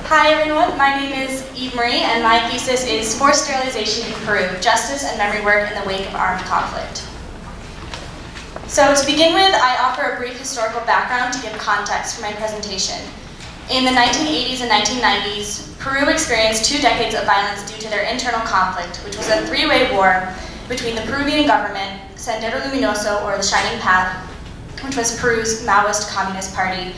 Hi everyone, my name is Eve Marie and my thesis is Forced Sterilization in Peru, Justice and Memory Work in the Wake of Armed Conflict. So to begin with, I offer a brief historical background to give context for my presentation. In the 1980s and 1990s, Peru experienced 2 decades of violence due to their internal conflict, which was a 3-way war between the Peruvian government, Sendero Luminoso, or the Shining Path, which was Peru's Maoist Communist Party,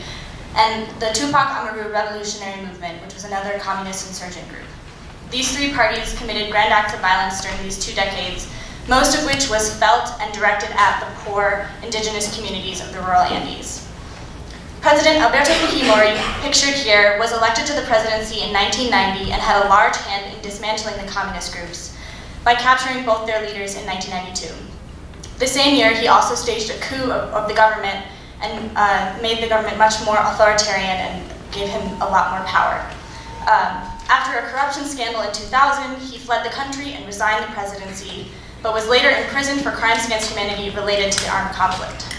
and the Tupac Amaru Revolutionary Movement, which was another communist insurgent group. These 3 parties committed grand acts of violence during these 2 decades, most of which was felt and directed at the poor indigenous communities of the rural Andes. President Alberto Fujimori, pictured here, was elected to the presidency in 1990 and had a large hand in dismantling the communist groups by capturing both their leaders in 1992. The same year, he also staged a coup of the government and made the government much more authoritarian and gave him a lot more power. After a corruption scandal in 2000, he fled the country and resigned the presidency, but was later imprisoned for crimes against humanity related to the armed conflict.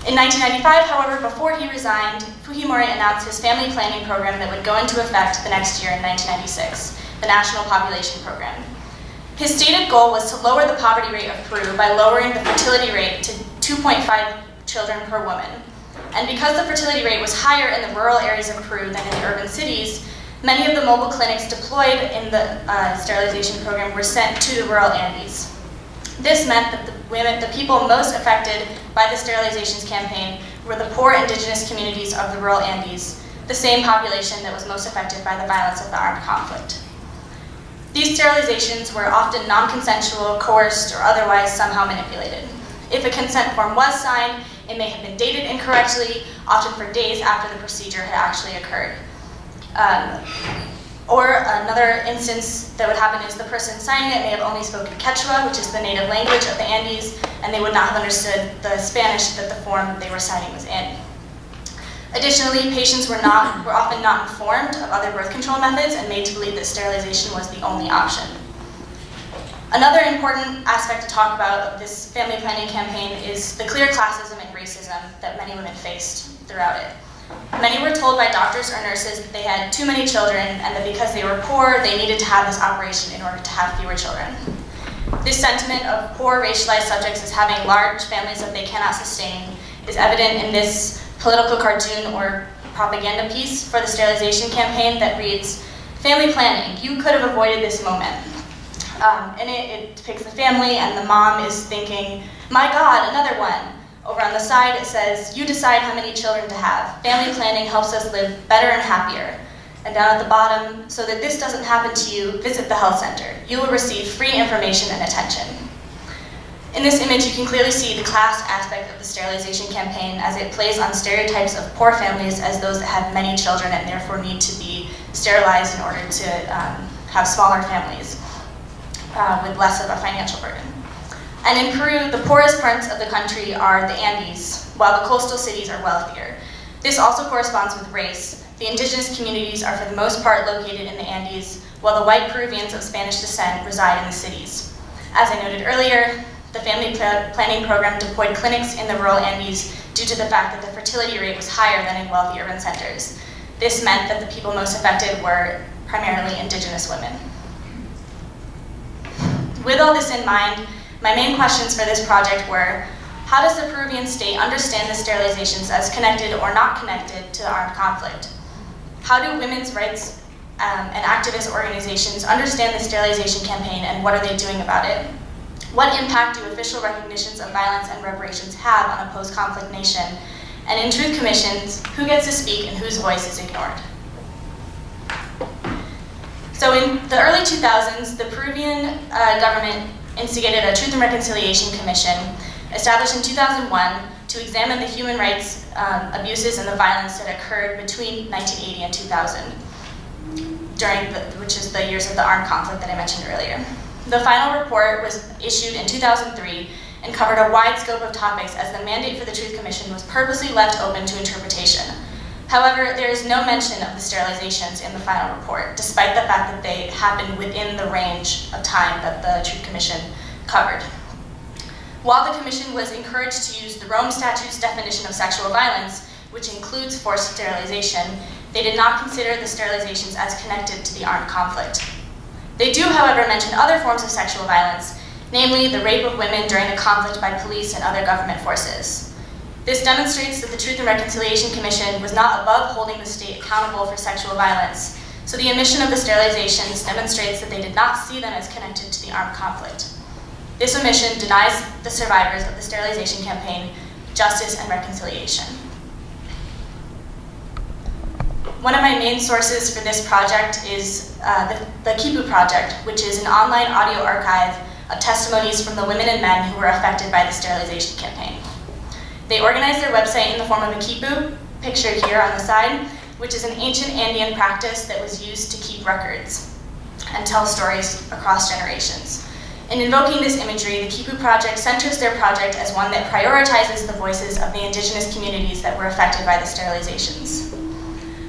In 1995, however, before he resigned, Fujimori announced his family planning program that would go into effect the next year in 1996, the National Population Program. His stated goal was to lower the poverty rate of Peru by lowering the fertility rate to 2.5 children per woman. And because the fertility rate was higher in the rural areas of Peru than in the urban cities, many of the mobile clinics deployed in the sterilization program were sent to the rural Andes. This meant that the people most affected by the sterilizations campaign were the poor indigenous communities of the rural Andes, the same population that was most affected by the violence of the armed conflict. These sterilizations were often non-consensual, coerced, or otherwise somehow manipulated. If a consent form was signed, it may have been dated incorrectly, often for days after the procedure had actually occurred. Or another instance that would happen is the person signing it may have only spoken Quechua, which is the native language of the Andes, and they would not have understood the Spanish that the form they were signing was in. Additionally, patients were often not informed of other birth control methods and made to believe that sterilization was the only option. Another important aspect to talk about of this family planning campaign is the clear classism and racism that many women faced throughout it. Many were told by doctors or nurses that they had too many children and that because they were poor, they needed to have this operation in order to have fewer children. This sentiment of poor racialized subjects as having large families that they cannot sustain is evident in this political cartoon or propaganda piece for the sterilization campaign that reads, "Family planning, you could have avoided this moment." In it depicts the family and the mom is thinking, "My God, another one." Over on the side it says, "You decide how many children to have. Family planning helps us live better and happier." And down at the bottom, "So that this doesn't happen to you, visit the health center. You will receive free information and attention." In this image, you can clearly see the class aspect of the sterilization campaign as it plays on stereotypes of poor families as those that have many children and therefore need to be sterilized in order to have smaller families with less of a financial burden. And in Peru, the poorest parts of the country are the Andes, while the coastal cities are wealthier. This also corresponds with race. The indigenous communities are for the most part located in the Andes, while the white Peruvians of Spanish descent reside in the cities. As I noted earlier, the family planning program deployed clinics in the rural Andes due to the fact that the fertility rate was higher than in wealthy urban centers. This meant that the people most affected were primarily indigenous women. With all this in mind, my main questions for this project were, how does the Peruvian state understand the sterilizations as connected or not connected to the armed conflict? How do women's rights and activist organizations understand the sterilization campaign and what are they doing about it? What impact do official recognitions of violence and reparations have on a post-conflict nation? And in truth commissions, who gets to speak and whose voice is ignored? So in the early 2000s, the Peruvian government instigated a Truth and Reconciliation Commission established in 2001 to examine the human rights abuses and the violence that occurred between 1980 and 2000, which is the years of the armed conflict that I mentioned earlier. The final report was issued in 2003 and covered a wide scope of topics as the mandate for the Truth Commission was purposely left open to interpretation. However, there is no mention of the sterilizations in the final report, despite the fact that they happened within the range of time that the Truth Commission covered. While the Commission was encouraged to use the Rome Statute's definition of sexual violence, which includes forced sterilization, they did not consider the sterilizations as connected to the armed conflict. They do, however, mention other forms of sexual violence, namely the rape of women during the conflict by police and other government forces. This demonstrates that the Truth and Reconciliation Commission was not above holding the state accountable for sexual violence, so the omission of the sterilizations demonstrates that they did not see them as connected to the armed conflict. This omission denies the survivors of the sterilization campaign justice and reconciliation. One of my main sources for this project is the Kipu Project, which is an online audio archive of testimonies from the women and men who were affected by the sterilization campaign. They organized their website in the form of a kipu, pictured here on the side, which is an ancient Andean practice that was used to keep records and tell stories across generations. In invoking this imagery, the Kipu Project centers their project as one that prioritizes the voices of the indigenous communities that were affected by the sterilizations.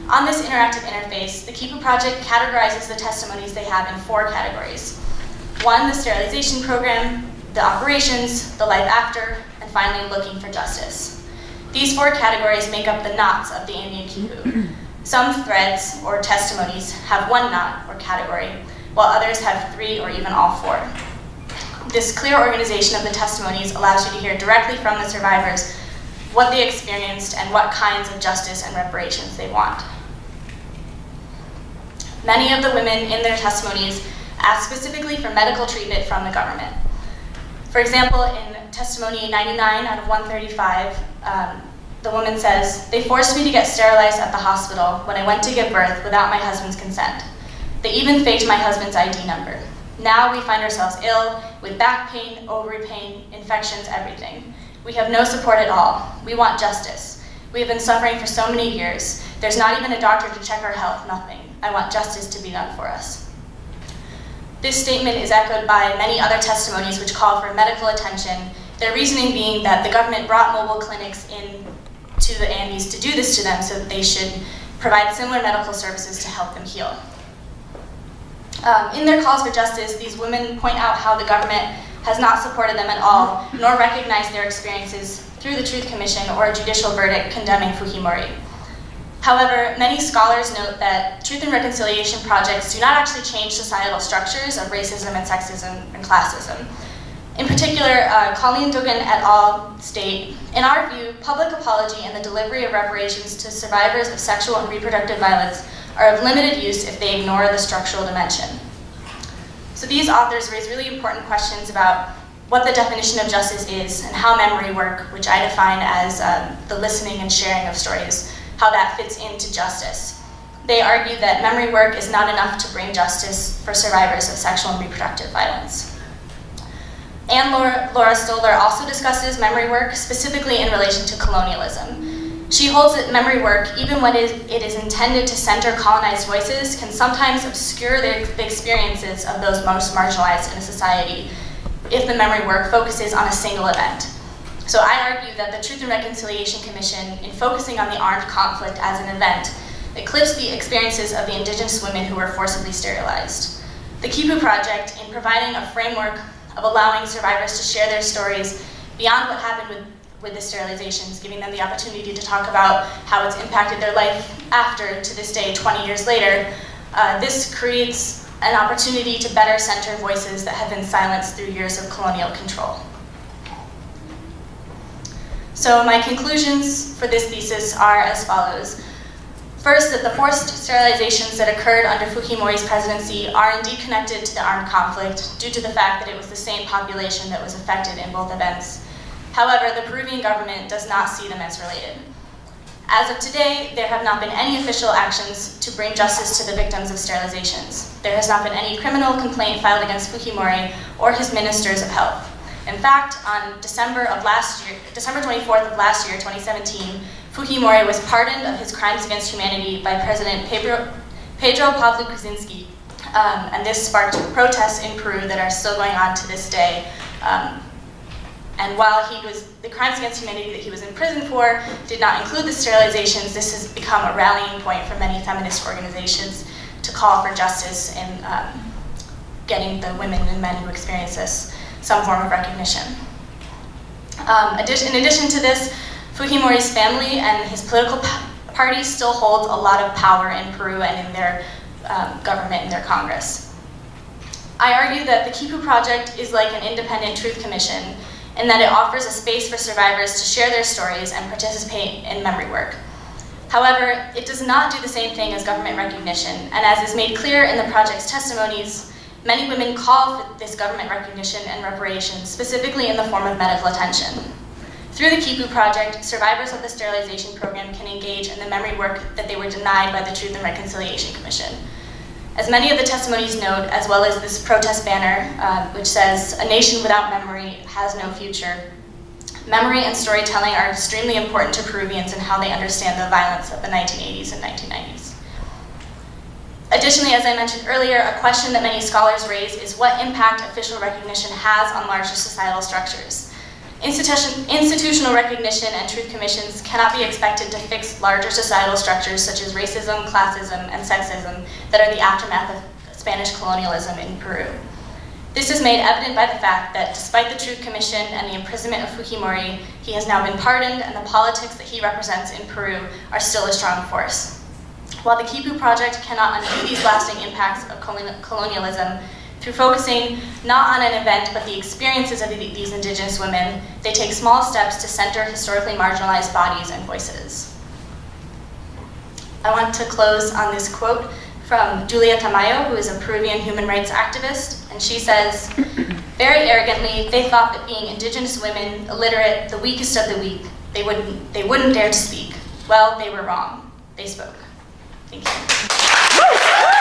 On this interactive interface, the Kipu Project categorizes the testimonies they have in 4 categories. 1, the sterilization program, the operations, the life after, and finally looking for justice. These 4 categories make up the knots of the Andean Kipu. Some threads or testimonies have 1 knot or category, while others have 3 or even all 4. This clear organization of the testimonies allows you to hear directly from the survivors what they experienced and what kinds of justice and reparations they want. Many of the women in their testimonies asked specifically for medical treatment from the government. For example, in testimony 99 out of 135, the woman says, "They forced me to get sterilized at the hospital when I went to give birth without my husband's consent. They even faked my husband's ID number. Now we find ourselves ill, with back pain, ovary pain, infections, everything. We have no support at all. We want justice. We have been suffering for so many years. There's not even a doctor to check our health, nothing. I want justice to be done for us." This statement is echoed by many other testimonies which call for medical attention, their reasoning being that the government brought mobile clinics in to the Andes to do this to them, so that they should provide similar medical services to help them heal. In their calls for justice, these women point out how the government has not supported them at all, nor recognized their experiences through the Truth Commission or a judicial verdict condemning Fujimori. However, many scholars note that truth and reconciliation projects do not actually change societal structures of racism and sexism and classism. In particular, Colleen Dugan et al. State, "In our view, public apology and the delivery of reparations to survivors of sexual and reproductive violence are of limited use if they ignore the structural dimension." So these authors raise really important questions about what the definition of justice is and how memory work, which I define as the listening and sharing of stories, how that fits into justice. They argue that memory work is not enough to bring justice for survivors of sexual and reproductive violence. And Laura Stoller also discusses memory work, specifically in relation to colonialism. She holds that memory work, even when it is intended to center colonized voices, can sometimes obscure the experiences of those most marginalized in a society if the memory work focuses on a single event. So I argue that the Truth and Reconciliation Commission, in focusing on the armed conflict as an event, eclipsed the experiences of the indigenous women who were forcibly sterilized. The Kipu Project, in providing a framework of allowing survivors to share their stories beyond what happened with the sterilizations, giving them the opportunity to talk about how it's impacted their life after, to this day, 20 years later, this creates an opportunity to better center voices that have been silenced through years of colonial control. So my conclusions for this thesis are as follows. First, that the forced sterilizations that occurred under Fujimori's presidency are indeed connected to the armed conflict due to the fact that it was the same population that was affected in both events. However, the Peruvian government does not see them as related. As of today, there have not been any official actions to bring justice to the victims of sterilizations. There has not been any criminal complaint filed against Fujimori or his ministers of health. In fact, on December 24th of last year, 2017, Fujimori was pardoned of his crimes against humanity by President Pedro Pablo Kuczynski, and this sparked protests in Peru that are still going on to this day. And while the crimes against humanity that he was in prison for did not include the sterilizations, this has become a rallying point for many feminist organizations to call for justice and getting the women and men who experience this some form of recognition. In addition to this, Fujimori's family and his political party still holds a lot of power in Peru and in their government and their Congress. I argue that the Kipu Project is like an independent truth commission in that it offers a space for survivors to share their stories and participate in memory work. However, it does not do the same thing as government recognition, and as is made clear in the project's testimonies, many women call for this government recognition and reparations, specifically in the form of medical attention. Through the Kipu Project, survivors of the sterilization program can engage in the memory work that they were denied by the Truth and Reconciliation Commission. As many of the testimonies note, as well as this protest banner, which says, "A nation without memory has no future," memory and storytelling are extremely important to Peruvians in how they understand the violence of the 1980s and 1990s. Additionally, as I mentioned earlier, a question that many scholars raise is what impact official recognition has on larger societal structures. Institutional recognition and truth commissions cannot be expected to fix larger societal structures such as racism, classism, and sexism that are the aftermath of Spanish colonialism in Peru. This is made evident by the fact that despite the Truth Commission and the imprisonment of Fujimori, he has now been pardoned and the politics that he represents in Peru are still a strong force. While the Kipu Project cannot undo these lasting impacts of colonialism, through focusing not on an event but the experiences of these indigenous women, they take small steps to center historically marginalized bodies and voices. I want to close on this quote from Julia Tamayo, who is a Peruvian human rights activist, and she says, "Very arrogantly, they thought that being indigenous women, illiterate, the weakest of the weak, they wouldn't dare to speak. Well, they were wrong. They spoke." Thank you.